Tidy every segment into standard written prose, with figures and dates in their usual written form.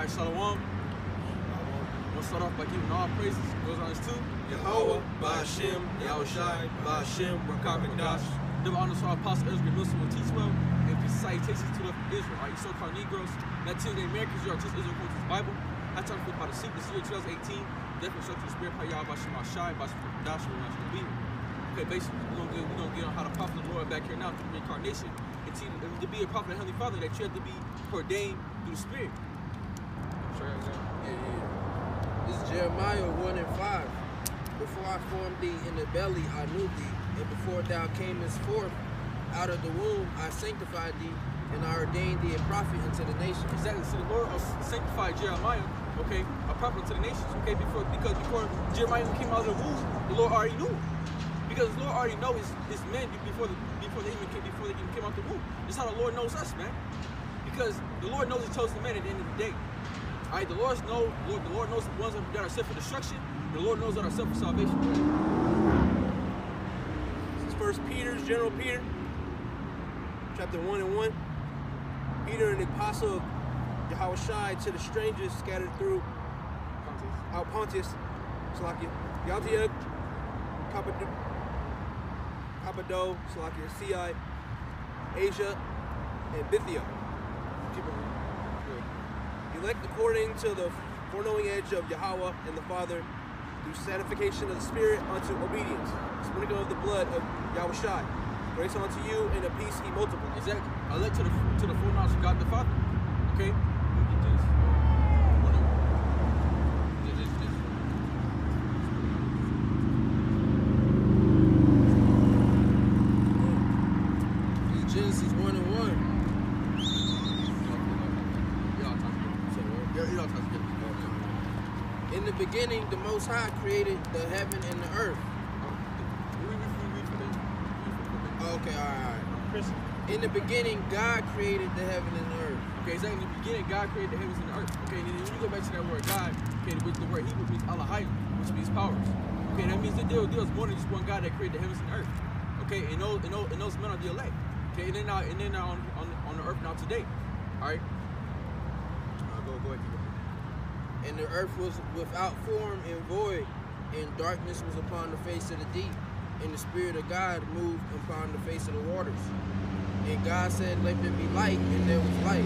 Alright, Shalom. We'll start off by giving all praises. Goes on as two. Yahweh, Ba'ashem, Yahushai, Ba'ashem, Rakah Mekdash. Double honors to our Apostle Ezra Wilson will teach well. And peace and salutations to the Israel. All you so-called Negroes. Latin Americans, you are just Israel according to the Bible. I talk about the seat this year 2018. Definitely show to the spirit by Yahweh, Ba'ashem, Yahushai, Ba'ashem, Mekdash, we're not going to be. Okay, basically, we're gonna get on how to prophet the Lord back here now through the reincarnation. And to be a prophet of the Heavenly Father, that you have to be ordained through the Spirit. This is Jeremiah 1 and 5. Before I formed thee in the belly, I knew thee, and before thou camest forth out of the womb, I sanctified thee, and I ordained thee a prophet unto the nations. Exactly. So the Lord sanctified Jeremiah, okay, a prophet to the nations, okay, because before Jeremiah came out of the womb, the Lord already knew him. Because the Lord already knows his men before they even came out the womb. This is how the Lord knows us, man. Because the Lord knows His chosen men at the end of the day. All right, the Lord knows the ones that are set for destruction. The Lord knows that are set for salvation. This is 1 Peter, General Peter, chapter 1 and 1. Peter, an apostle of Yahushai, to the strangers scattered through Pontus, Salakia, Yaltiah, Cappadocia, Salakia, Asia, and Bithynia. Elect according to the foreknowing edge of Yahweh and the Father, through sanctification of the Spirit unto obedience, sprinkling of the blood of Yahushai. Grace unto you and a peace he multiplies. Exactly. Elect to the foreknowledge of God the Father. Okay? Genesis 1 and 1. In the beginning, the Most High created the heaven and the earth. Okay, all right. In the beginning, God created the heaven and the earth. Okay, so in the beginning, God created the heavens and the earth. Okay, and then when you go back to that word God, okay, which the word Hebrew means Elohim, which means powers. Okay, that means that there was more than just one God that created the heavens and the earth. Okay, and those men are the elect. Okay, and they're now on the earth now today. All right. Go ahead. And the earth was without form and void, and darkness was upon the face of the deep, and the Spirit of God moved upon the face of the waters. And God said, let there be light, and there was light.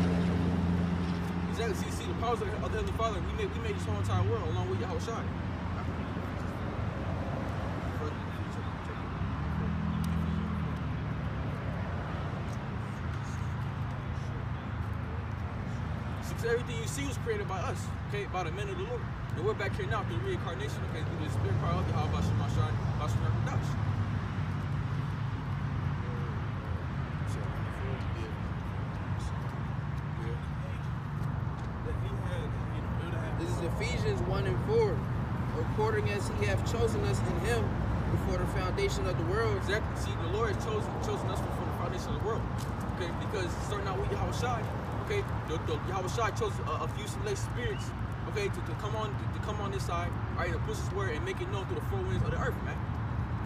Exactly. See the powers of the Heavenly Father, we made this whole entire world along with Yahushua. Everything you see was created by us, okay, by the men of the Lord. And we're back here now through the reincarnation, okay, through the spirit power of Yahweh, Ba'ashem, Yahushai, Ba'ashem, Mekdash. This is Ephesians 1 and 4. According as He hath chosen us in Him before the foundation of the world. Exactly. See, the Lord has chosen us before the foundation of the world, okay, because starting out with Yahushai. Okay, Yahushua chose a few select spirits, okay, to come on this side, all right, to push His word and make it known through the four winds of the earth, man.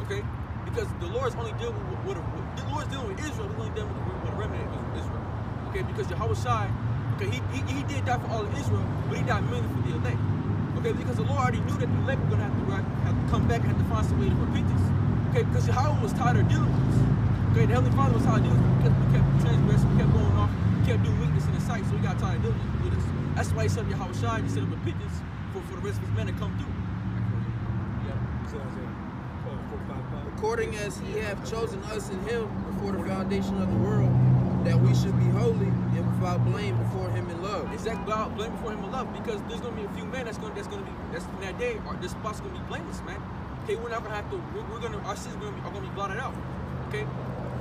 Okay, because the Lord's only dealing with Israel. He's only dealing with a remnant of Israel. Okay, because Yahushua, okay, he did die for all of Israel, but He died mainly for the elect. Okay, because the Lord already knew that the elect were gonna have to come back and have to find some way to repentance. Okay, because Yahweh was tired of dealing with us. Okay, the Heavenly Father was tired of dealing with us. We kept transgressing, we kept going off. Kept doing weakness in His sight, so He got tired of dealing with us. That's why He sent Yahushua to set up repentance for the rest of His men to come through. According as He hath chosen us in Him before the foundation of the world, that we should be holy and without blame before Him in love. Exactly, without blame before Him in love, because there's gonna be a few men that's in that day, or this spot's gonna be blameless, man. Okay, we're not gonna have to. Our sins are gonna be blotted out. Okay,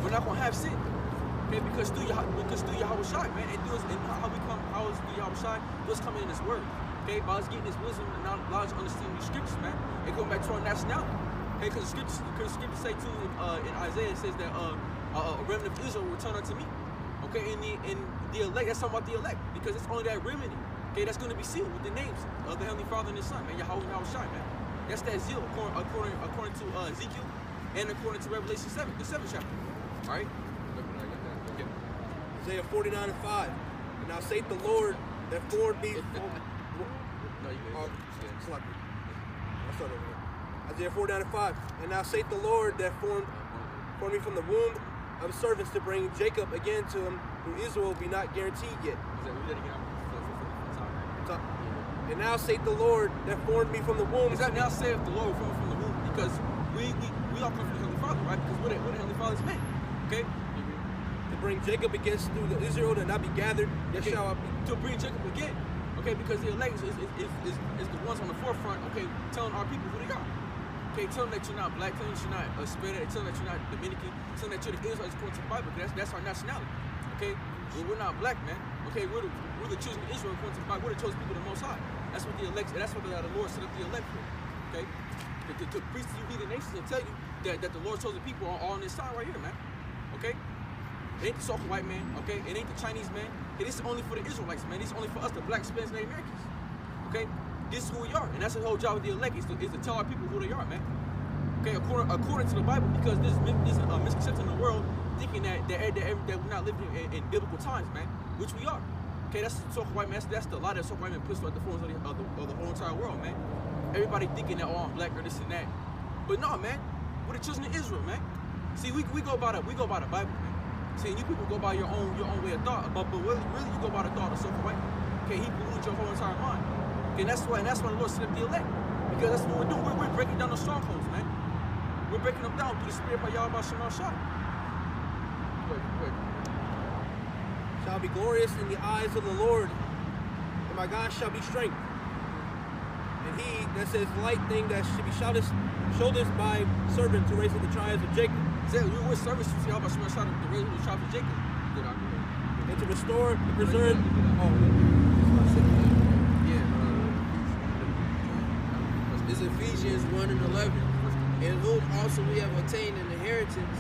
we're not gonna have sin. Okay, because through Yahushua, man, and how is through Yahushua? What's coming in His word? Okay, by us getting His wisdom and knowledge, understanding the scriptures, man, and going back to our nationality. Okay, because the scriptures say too in Isaiah, it says that a remnant of Israel will return unto me. Okay, and the elect, that's talking about the elect, because it's only that remnant. Okay, that's going to be sealed with the names of the Heavenly Father and His Son, man, Yahweh and Yahushua, man. That's that zeal according to Ezekiel and according to Revelation 7, the 7th chapter. All right. Isaiah 49 and 5. And now saith the Lord that formed me from... No, you good. Slap me. I'll start over here. Isaiah 4:9-5. And now saith the Lord that formed me from the womb of servants to bring Jacob again to him, who Israel be not guaranteed yet. And now saith the Lord that formed me from the womb. Is that now saith the Lord formed from the womb? Because we all come from the Heavenly Father, right? Because what the Heavenly Father's meant, okay? To bring Jacob against through the Israel to not be gathered, that Okay, shall I be. to bring Jacob again, okay? Because the elect is the ones on the forefront, okay? Telling our people who they are. Okay, tell them that you're not black, tell them that you're not Spanish, tell them that you're not Dominican, tell them that you're the Israelites according to the Bible, because that's our nationality. Okay? We're not black, man. Okay, we're the children of Israel according to the Bible. We're the chosen people of the Most High. That's what the elect. That's what the Lord set up the elect for. Okay? To preach to you, be the nations, and tell you that the Lord's chosen people are on this side right here, man. Okay? It ain't the soft white man. Okay? It ain't the Chinese man. This is only for the Israelites, man. This is only for us, the black, Spanish, Native Americans. Okay? This is who we are, and that's the whole job of the elect is to tell our people who they are, man. Okay, according to the Bible, because there's a misconception in the world thinking that we're not living in biblical times, man, which we are. Okay, that's the so-called white man. That's the lie that so-called white man puts at the forms of the whole entire world, man. Everybody thinking that I'm black or this and that, but no, man, we're the children of Israel, man. See, we go by the Bible, man. See, you people go by your own way of thought, but really you go by the thought of the so-called white man. Okay, he polluted your whole entire mind. Okay, that's why the Lord set up the elect, because that's what we're doing. We're breaking down the strongholds, man. We're breaking them down through the Spirit by Yahweh Shema Shah. Shall be glorious in the eyes of the Lord, and my God shall be strength. And he that says light thing that should be shoulders by servant to raise up the tribes of Jacob. Exactly, we were service to Yahweh Shema Shah to raise up the tribes of Jacob. And to restore, to preserve. It's Ephesians 1:11. In whom also we have attained an inheritance,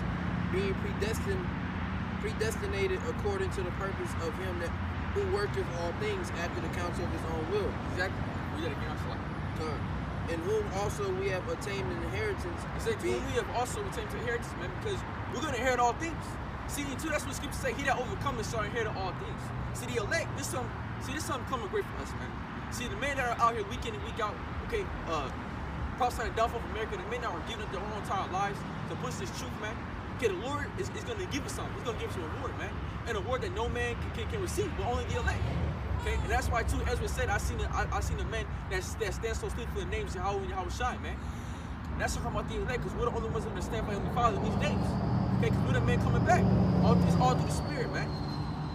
being predestinated according to the purpose of him that who worketh all things after the counsel of his own will. Exactly. We did it again. In whom also we have attained an inheritance. It said, we have also attained an inheritance, man, because we're going to inherit all things. See, too, that's what Scripture say. He that overcometh shall inherit all things. See, the elect, this something coming great for us, man. See, the men that are out here week in and week out, okay, prophesying the downfall of America, the men that are giving up their whole entire lives to push this truth, man. Okay, the Lord is going to give us something. He's going to give us a reward, man. An award that no man can receive, but only the elect. Okay, and that's why, too, Ezra said, I seen the men that stand so still for the names of Yahweh and Yahweh Shai, man. And that's talking about the elect, because we're the only ones that stand by Heavenly Father in these days. Okay, because we're the men coming back. It's all through the Spirit, man.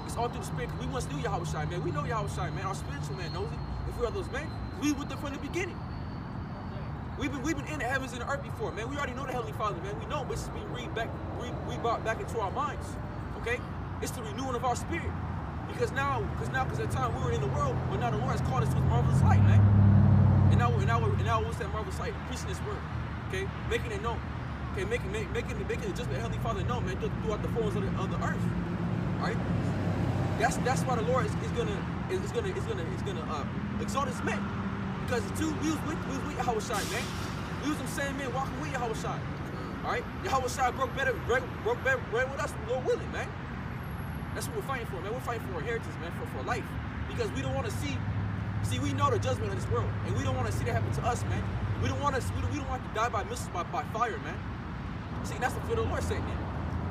It's all through the Spirit, because we once knew Yahweh Shai, man. We know Yahweh Shai, man. Our spiritual man knows it. If we are those men, we with them from the beginning. We've been in the heavens and the earth before, man. We already know the Heavenly Father, man. We know, but it's being brought back into our minds. Okay? It's the renewing of our spirit. Because at the time we were in the world, but now the Lord has called us to His marvelous light, man. And now what's that marvelous light? Preaching His word. Okay? Making it known. Okay, making it just the Heavenly Father known, man, throughout the forms of the earth. Alright? That's why the Lord is gonna exalt His men. Because we was with Yahweh Shai, man. We was them same men walking with Yahweh Shai. Alright? Yahweh Shai broke better with us, Lord willing, man. That's what we're fighting for, man. We're fighting for inheritance, man, for life. Because we don't want to see, we know the judgment of this world. And we don't want to see that happen to us, man. We don't want to die by missiles, by fire, man. See, that's what the Lord said, man.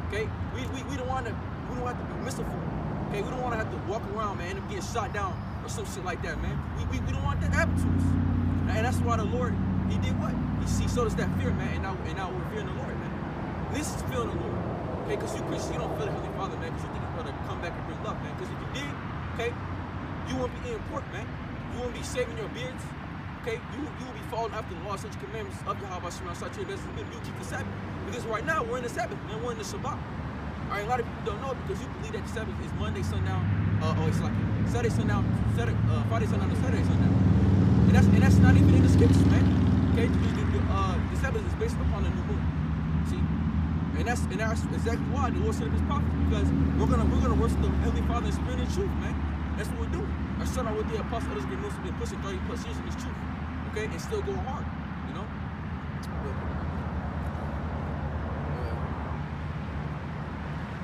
Okay? We don't want to be missile food. Okay? We don't want to have to walk around, man, and get shot down or some shit like that, man. We don't want that to happen to us. And that's why the Lord, He did what? He showed us that fear, man, and now we're fearing the Lord, man. And this is feeling the Lord. Okay, because you Christians, you don't feel the Heavenly Father, man, because you think He's going to come back and bring love, man. Because if you did, okay, you won't be eating pork, man. You won't be shaving your beards. Okay, you will be following after the law, such commandments of Yahweh Shema Shah to your best. You keep the Sabbath. Because right now we're in the Sabbath, man. We're in the Shabbat. All right, a lot of people don't know it because you believe that the Sabbath is Monday sundown, it's like Saturday sundown, Friday sundown to Saturday sundown. And that's not even in the scriptures, man. Okay, the Sabbath is based upon the new moon. See, and that's exactly why the Lord set up His prophets, because we're gonna worship the Heavenly Father in spirit and truth, man. That's what we're doing. I started out with the apostles, others been pushing 30+ years in this truth, okay, and still going hard, you know.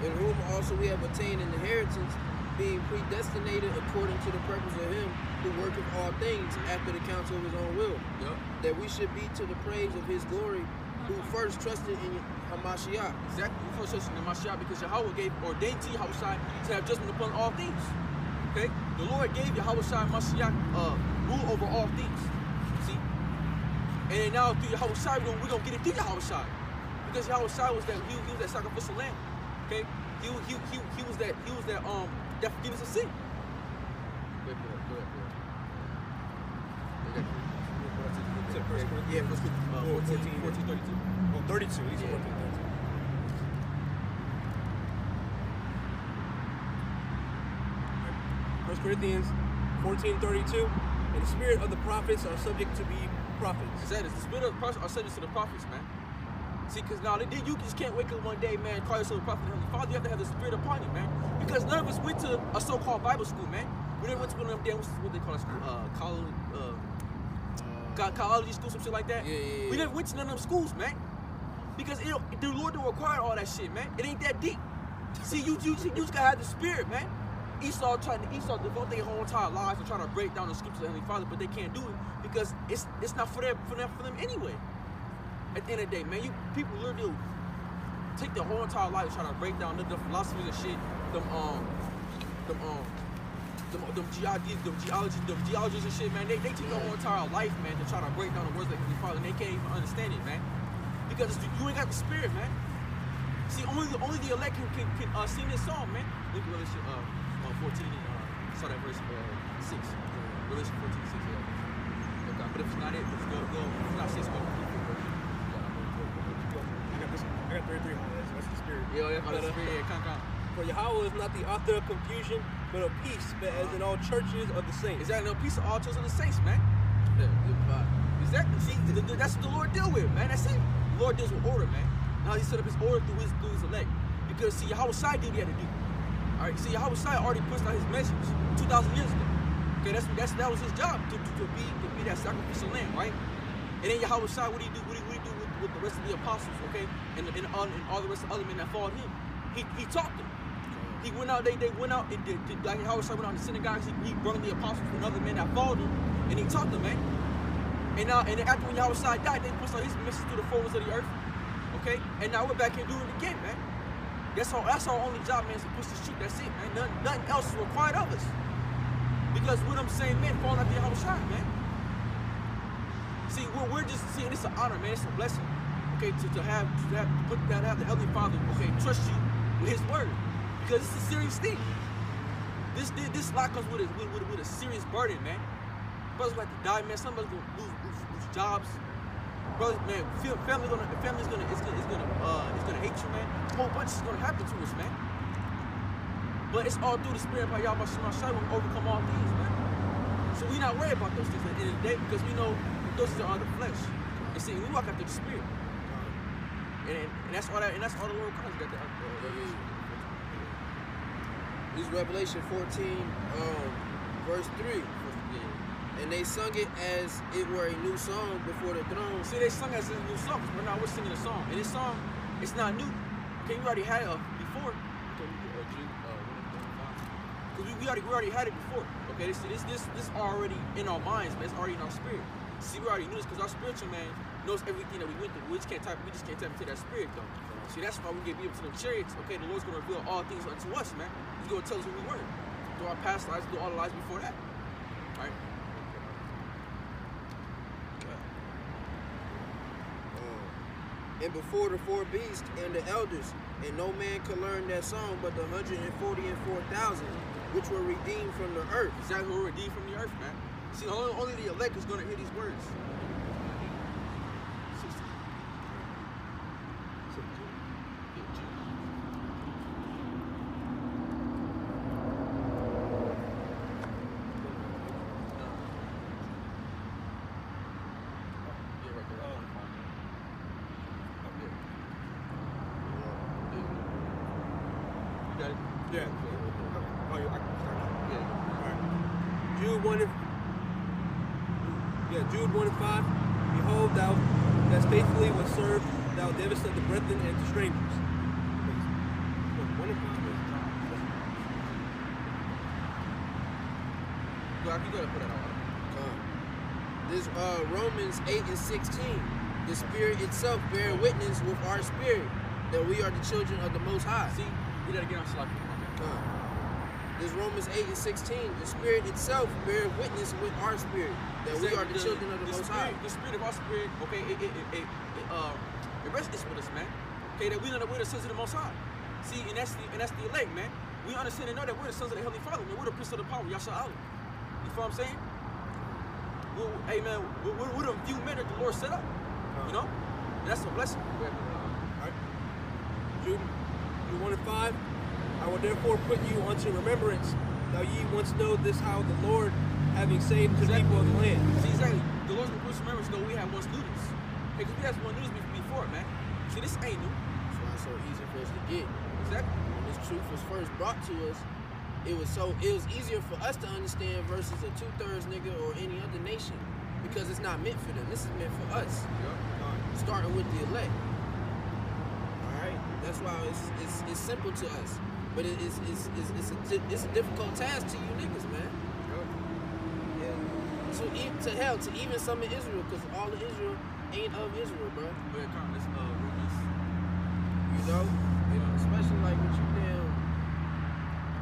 In whom also we have attained an inheritance, being predestinated according to the purpose of him who worketh all things after the counsel of his own will. Yep. That we should be to the praise of his glory, who first trusted in Hamashiach. Exactly. We first trusted in Mashiach because Yahweh ordained to Yahushua to have judgment upon all things. Okay? The Lord gave Yahushua Mashiach rule over all things. See? And then now through Yahushua, we're gonna get it through Yahushua. Because Yahushua was he was that sacrificial lamb. Okay? He was that forgiveness of sin. Go ahead. Yeah, 14:32. Oh, 32. He's 14:32. 1 Corinthians 14:32. And the spirit of the prophets are subject to be prophets. Exactly. The spirit of the prophets are subject to the prophets, man. See, because now you just can't wake up one day, man, call yourself a prophet of the Heavenly Father. You have to have the spirit upon you, man. Because none of us went to a so-called Bible school, man. We never went to one of them damn, what they call it, college school, some shit like that. Yeah. We never went to none of them schools, man. Because the Lord don't require all that shit, man. It ain't that deep. See, you just gotta have the spirit, man. Esau devote their whole entire lives and try to break down the scriptures of the Heavenly Father, but they can't do it because it's not for them anyway. At the end of the day, man, people literally take their whole entire life to try to break down the philosophies and shit, them geologies and shit, man. They take their whole entire life, man, to try to break down the words of the Heavenly Father, and they can't even understand it, man. Because you ain't got the spirit, man. See, only the elect can sing this song, man. Look at Revelation 14 and saw that verse 6. Revelation 14, 6. Yeah. Okay, but if it's not it, let's go. If it's not 6, go. I got 33 on that, so that's the spirit. Yeah, that's the spirit. Yeah, come. For Yahweh is not the author of confusion, but of peace, but as in all churches of the saints. Is that no peace of all churches of the saints, man? Yeah, good vibe. Exactly. See, that's what the Lord deal with, man. That's it. The Lord deals with order, man. Now he set up his order through his elect. Because see, Yahushua did what he had to do. Alright, see, Yahushua already pushed out his message 2,000 years ago. Okay, that was his job to be that sacrificial lamb, right? And then Yahushua, what do he do? What do he do with the rest of the apostles, okay? And all the rest of the other men that followed him. He taught them. He went out, they went out, and like Yahushua went out in the synagogues, he brought the apostles and other men that followed him, and he taught them, man. And then after when Yahushua died, they pushed out his message through the forwards of the earth. Okay? And now we're back here doing it again, man. That's our only job, man, is to push this truth. That's it, man. Nothing else is required of us. Because we're them same men falling after Yahushua, man. See, we're just seeing it's an honor, man. It's a blessing. Okay, to have the Heavenly Father, okay, trust you with his word. Because it's a serious thing. This lot comes with a serious burden, man. Brothers like to die, man. Somebody's gonna lose jobs. Brothers, man, family's gonna hate you, man. A whole bunch is gonna happen to us, man. But it's all through the spirit of Yahweh Shemashai when we overcome all things, man. So we not worried about those things at the end of the day because we know those things are the flesh. And see, we walk after the spirit. And that's all the Lord comes got the This is Revelation 14, verse 3. And they sung it as it were a new song before the throne. See, they sung it as a new song, because we're singing a song. And this song, it's not new. Okay, we already had it before. We already had it before. Okay, this already in our minds, man. It's already in our spirit. See, we already knew this because our spiritual man knows everything that we went through. We just can't tap into that spirit, though. See, that's why we get able to them chariots. Okay, the Lord's gonna reveal all things unto us, man. He's gonna tell us who we were. Through our past lives, through all the lives before that. All right. And before the four beasts and the elders, and no man could learn that song but the 144,000, which were redeemed from the earth. Exactly, who were redeemed from the earth, man. See, only the elect is going to hear these words. Yeah. Oh, I can start. Yeah. All right. Jude 1 and 5. Behold, thou that faithfully was served, thou gavest unto brethren and to strangers. 1 and 5. Doc, you gotta put that out. This Romans 8 and 16. The Spirit itself bear witness with our spirit that we are the children of the Most High. See, you gotta get on slide. This Romans 8 and 16. The Spirit itself bear witness with our spirit that we are the children of the Most High. The spirit of our spirit, okay, it rests with us, man. Okay, that we know that we're the sons of the Most High. See, and that's the elect, man. We understand and know that we're the sons of the Heavenly Father, man. We're the prince of the power, Yasha Allah. You feel what I'm saying? Hey, man, we're the few men that the Lord set up. You know? And that's a blessing. Alright. Jude 1:5. I will therefore put you unto remembrance, thou ye once know this how the Lord, having saved the people of the land. See, exactly. The Lord's going to put some remembrance, though we have once knew this. Because we had one news before, man. See, this ain't new. That's why it's so easy for us to get. Exactly. When this truth was first brought to us, it was easier for us to understand versus a 2/3 nigga or any other nation. Because it's not meant for them. This is meant for us. Yep. Starting with the elect. Alright? That's why it's simple to us. But it's a difficult task to you niggas, man. Yeah. To even some of Israel, because all of Israel ain't of Israel, bro. You know? And especially like with you damn,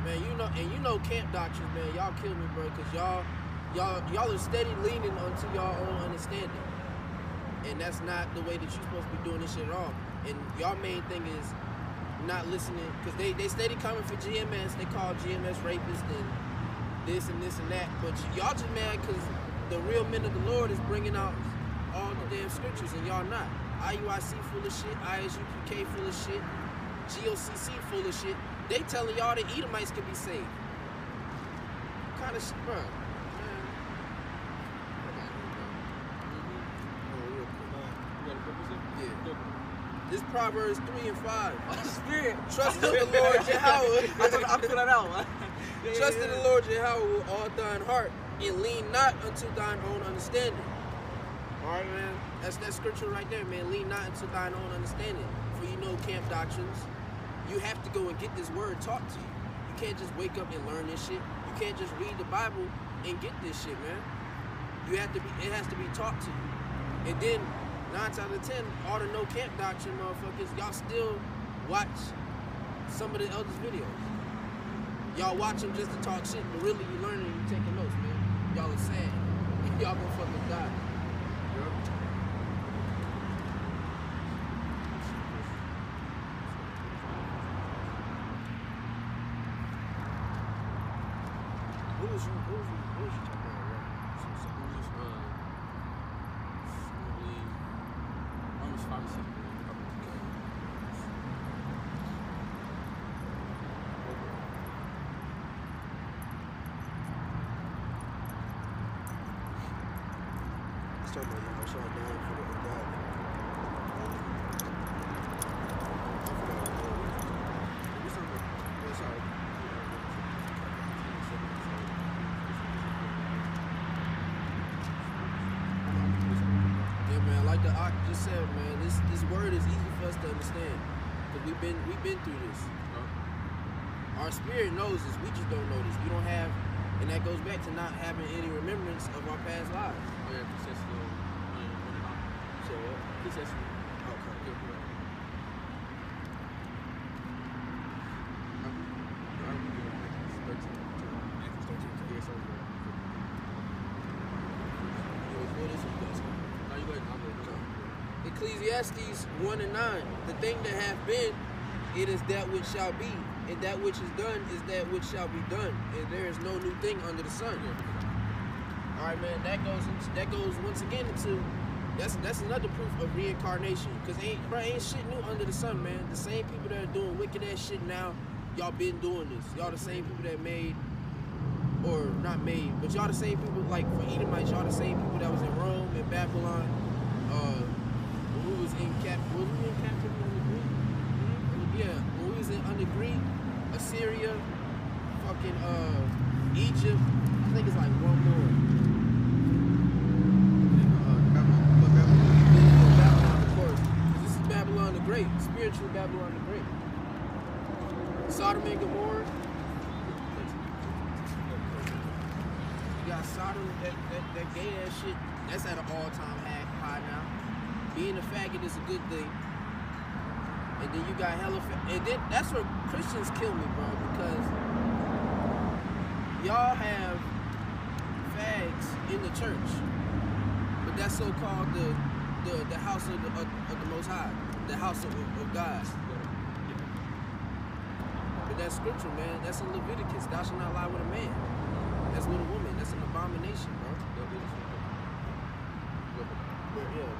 man, you know camp doctrines, man, y'all kill me, bro, because y'all are steady leaning onto y'all own understanding. And that's not the way that you're supposed to be doing this shit at all. And y'all main thing is not listening, because they steady coming for GMS. They call GMS rapists and this and this and that. But y'all just mad because the real men of the Lord is bringing out all the damn scriptures and y'all not. IUIC full of shit, ISUPK full of shit, GOCC full of shit. They telling y'all that Edomites can be saved. What kind of shit, bro? This Proverbs 3 and 5. Spirit. Trust in the Lord Yahweh. I put that out, man. Trust in the Lord Yahweh with all thine heart, and lean not unto thine own understanding. Alright, man. That's that scripture right there, man. Lean not unto thine own understanding. For you know camp doctrines. You have to go and get this word taught to you. You can't just wake up and learn this shit. You can't just read the Bible and get this shit, man. It has to be taught to you. And then 9 out of 10, all the no camp doctrine motherfuckers, y'all still watch some of the elders' videos. Y'all watch them just to talk shit, but really you learning and you taking notes, man. Y'all are sad. Y'all gonna fucking die. What was you talking about? Romans 5 and 6. Let's talk about y'all shot down for the ungodly. Yeah, man, like the Ak just said, man, this word is easy for us to understand. Because we've been through this. Our spirit knows this, we just don't know this. We don't have, and that goes back to not having any remembrance of our past lives. Oh, yeah, So what? Okay. Ecclesiastes 1 and 9. The thing that hath been, it is that which shall be, and that which is done is that which shall be done, and there is no new thing under the sun. All right, man. That goes once again into that's another proof of reincarnation. Cause ain't shit new under the sun, man. The same people that are doing wicked ass shit now, y'all been doing this. Y'all the same people that made, or not made, but y'all the same people like for Edomites. Y'all the same people that was in Rome and Babylon. When we was in captivity under Greek? Yeah, when we was under Greek, Assyria, fucking Egypt. I think it's like one more. Babylon, of course. This is Babylon the Great, spiritual Babylon the Great. Sodom and Gomorrah. You got Sodom, that gay ass shit, that's at an all-time high now. Being a faggot is a good thing. And then you got hella, and then that's where Christians kill me, bro, because y'all have fags in the church, but that's so-called the house of the Most High, the house of God. But that's scripture, man. That's in Leviticus. Thou shalt not lie with a man. That's with a woman. That's an abomination, bro.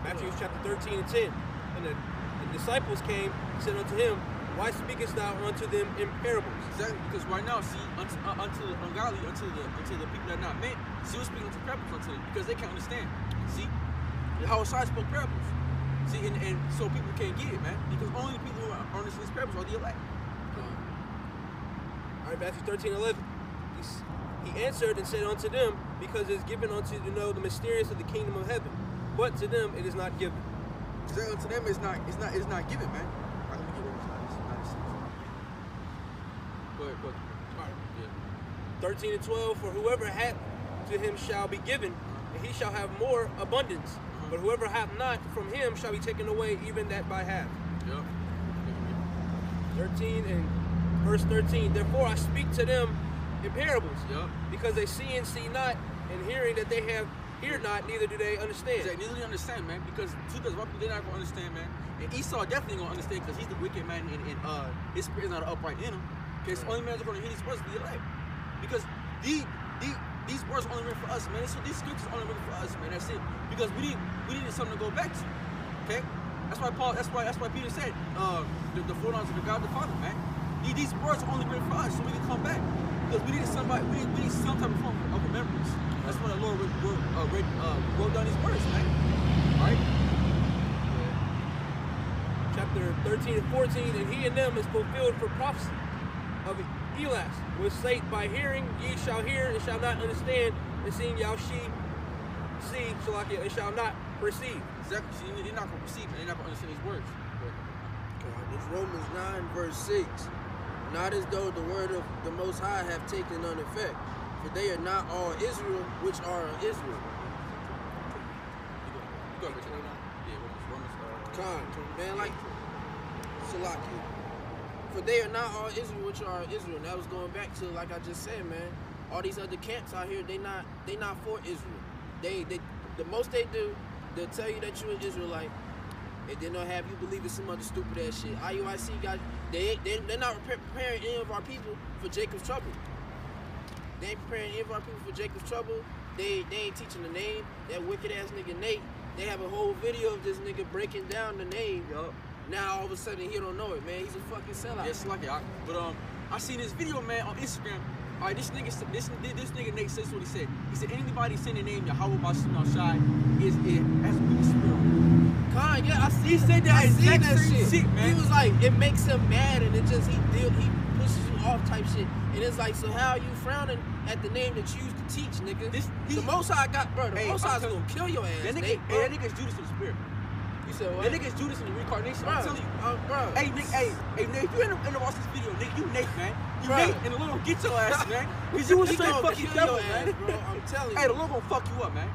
Matthew chapter 13 and 10. And the disciples came and said unto him, Why speakest thou unto them in parables? Exactly, because right now, see, unto the ungodly, unto the people that are not meant, see, we're speaking into parables unto them because they can't understand. See, how Shai spoke parables. See, and so people can't get it, man, because only the people who understand these parables are the elect. All right, Matthew 13:11. He answered and said unto them, Because it is given unto you to know the mysterious of the kingdom of heaven, but to them it is not given. Exactly, to them it's not given, man. All right, let me get Romans 9. Go ahead. All right. Yeah. 13 and 12. For whoever hath, to him shall be given, and he shall have more abundance. But whoever hath not, from him shall be taken away, even that by half. Yep. 13 and verse 13. Therefore I speak to them in parables, Yep. because they see and see not, and hearing that they have hear not, neither do they understand. Exactly. Neither do they understand, man, because they're not gonna understand, man. And Esau definitely gonna understand because he's the wicked man, and his spirit is not upright in him. Okay, so only man's gonna hear these words be elect, because these words are only written for us, man. So these scriptures are only written for us, man. That's it. Because we needed something to go back to. Okay, that's why Peter said the foreknowledge of the God the Father, man. These words are only written for us, so we can come back. Because we need some type of form of remembrance. That's why the Lord wrote down these words, man. All right. Chapter 13 and 14, and he and them is fulfilled for prophecy of Elas, which saith, By hearing ye shall hear and shall not understand, and seeing y'all see, and shall not perceive. Exactly. See, they're not going to perceive, and they're not going to understand these words. It's Romans 9, verse 6. Not as though the word of the Most High have taken on effect, for they are not all Israel which are of Israel. You go, Richard. Yeah, Romans. Man, like Salaki. For they are not all Israel which are of Israel. And that was going back to, like I just said, man, all these other camps out here, they not for Israel. They the most they do, they'll tell you that you're an Israelite, and then they'll have you believe in some other stupid ass shit. IUIC guys, they're not preparing any of our people for Jacob's trouble. They ain't preparing any of our people for Jacob's trouble. They ain't teaching the name. That wicked ass nigga Nate, they have a whole video of this nigga breaking down the name. Yup. Now all of a sudden he don't know it, man. He's a fucking sellout. Yes, like it. But I seen this video, man, on Instagram. All right, this nigga Nate says what he said. He said anybody saying the name Yahweh Bashim Shai has a weak spirit. Khan, yeah, I see. He said that exact same shit, man. He was like, it makes him mad, and it just he pushes you off type shit. And it's like, so how are you frowning at the name that you used to teach, nigga? The Most High got, bro. The Most High's gonna kill your ass. That nigga's Judas in the spirit. You said what? That nigga's Judas in the reincarnation. Bro, I'm telling you, bro. Hey, Nate, if you end up watching this video, Nate, you Nate, man. You Bro. Nate, and the Lord gonna get your ass, man. Because you was straight fucking devil, man. Bro, I'm telling you. Hey, the Lord gonna fuck you up, man.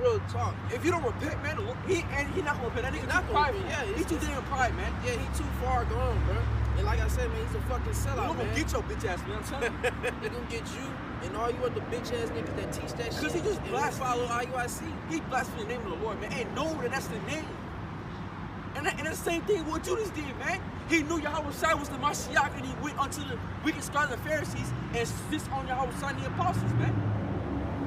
Real talk. If you don't repent, man, he not gonna repent. That nigga too prideful. Yeah, he too damn pride, man. Yeah, he too far gone, bro. And like I said, man, he's a fucking The sellout, Lord man. gonna get your bitch ass, man. I'm telling you. They gonna get you and all you other bitch ass niggas that teach that shit. Because he just and blasphemed. follow IUIC. He blasphemed the name of the Lord, man, and know that that's the name. And that's the same thing what Judas did, man. He knew Yahweh Shai was the Mashiach, and he went unto the wicked scribes and Pharisees and spit on Yahweh Shai and the apostles, man.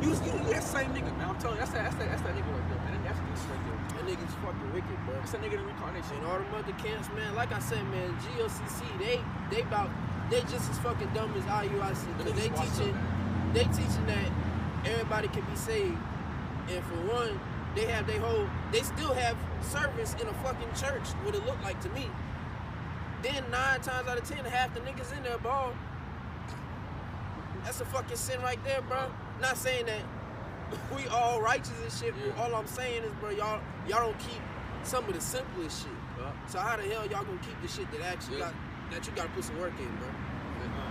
You that same nigga, man. I'm telling you, that's that nigga right there, man. That's the nigga right there. That nigga's fucking wicked, bro. That's that nigga in the reincarnation. And all them other camps, man, like I said, man, GOCC, they just as fucking dumb as IUIC. Because they teaching that everybody can be saved. And for one, they still have service in a fucking church, what it look like to me. Then 9 times out of 10, half the niggas in there, bro. That's a fucking sin right there, bro. Not saying that we all righteous and shit. Yeah. All I'm saying is, bro, y'all don't keep some of the simplest shit. Yeah. So how the hell y'all gonna keep the shit that actually that you gotta put some work in, bro?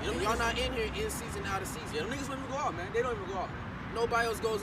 Yeah. And y'all not in here in season, out of season. Yeah, them niggas don't even go out, man. They don't even go out, man. Nobody else goes